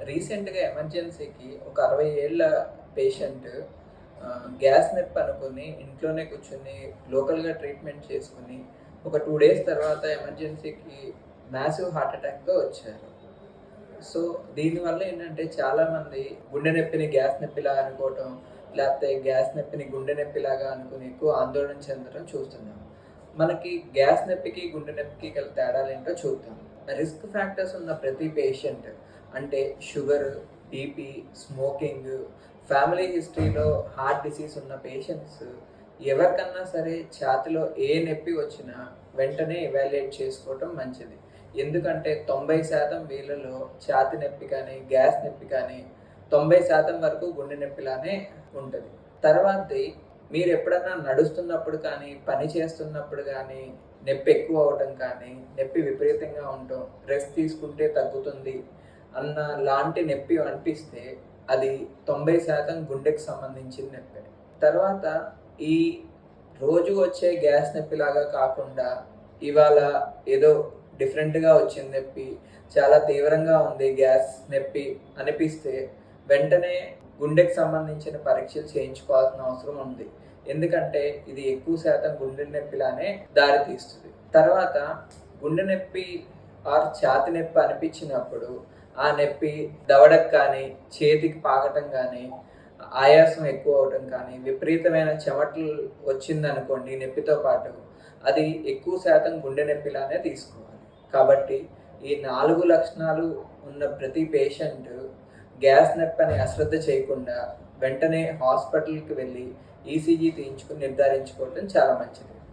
రీసెంట్‌గా ఎమర్జెన్సీకి ఒక 60 ఏళ్ల పేషెంట్ గ్యాస్ నొప్పి అనుకుని ఇంట్లోనే కూర్చొని లోకల్‌గా ట్రీట్మెంట్ చేసుకొని ఒక 2 డేస్ తర్వాత ఎమర్జెన్సీకి మ్యాసివ్ హార్ట్ అటాక్‌తో వచ్చారు. సో, దీనివల్ల ఏంటంటే చాలామంది గుండె నొప్పిని గ్యాస్ నొప్పిలా అనుకోవటం, లేకపోతే గ్యాస్ నొప్పిని గుండె నొప్పిలాగా అనుకుని ఎక్కువ ఆందోళన చెందడం చూస్తున్నాం. మనకి గ్యాస్ నొప్పికి, గుండె నొప్పికి గల తేడాలేంటో చూద్దాం. రిస్క్ ఫ్యాక్టర్స్ ఉన్న ప్రతి పేషెంట్ అంటే షుగర్, బీపీ, స్మోకింగ్, ఫ్యామిలీ హిస్టరీలో హార్ట్ డిసీజ్ ఉన్న పేషెంట్స్ ఎవరికన్నా సరే ఛాతీలో ఏ నొప్పి వచ్చినా వెంటనే ఎవాల్యుయేట్ చేసుకోవటం మంచిది. ఎందుకంటే 90% వీళ్ళలో ఛాతీ నొప్పి కానీ, గ్యాస్ నొప్పి కానీ 90% వరకు గుండె నొప్పిలానే ఉంటది. తర్వాతది మీరెప్పుడన్నా నడుస్తున్నప్పుడు కానీ, పని చేస్తున్నప్పుడు గానీ, నొప్పి ఎక్కువ అవ్వటం కానీ, నొప్పి విపరీతంగా ఉండటం, రెస్ట్ తీసుకుంటే తగ్గుతుంది అన్న లాంటి నొప్పి అనిపిస్తే అది 90% గుండెకి సంబంధించిన నొప్పే. తర్వాత ఈ రోజు వచ్చే గ్యాస్ నొప్పిలాగా కాకుండా ఇవాళ ఏదో డిఫరెంట్‌గా వచ్చింది నొప్పి, చాలా తీవ్రంగా ఉంది గ్యాస్ నొప్పి అనిపిస్తే వెంటనే గుండెకి సంబంధించిన పరీక్షలు చేయించుకోవాల్సిన అవసరం ఉంది. ఎందుకంటే ఇది ఎక్కువ శాతం గుండె నొప్పిలానే దారితీస్తుంది. తర్వాత గుండె నొప్పి ఆర్ ఛాతీ నొప్పి అనిపించినప్పుడు ఆ నొప్పి దవడకు కానీ, చేతికి పాకటం కానీ, ఆయాసం ఎక్కువ అవ్వటం కానీ, విపరీతమైన చెమటలు వచ్చిందనుకోండి నొప్పితో పాటు, అది ఎక్కువ శాతం గుండె నొప్పిలానే తీసుకోవాలి. కాబట్టి ఈ 4 లక్షణాలు ఉన్న ప్రతి పేషెంట్ గ్యాస్ నొప్పి అని అశ్రద్ధ చేయకుండా వెంటనే హాస్పిటల్‌కి వెళ్ళి ఈసీజీ తీయించుకొని నిర్ధారించుకోవటం చాలా మంచిది.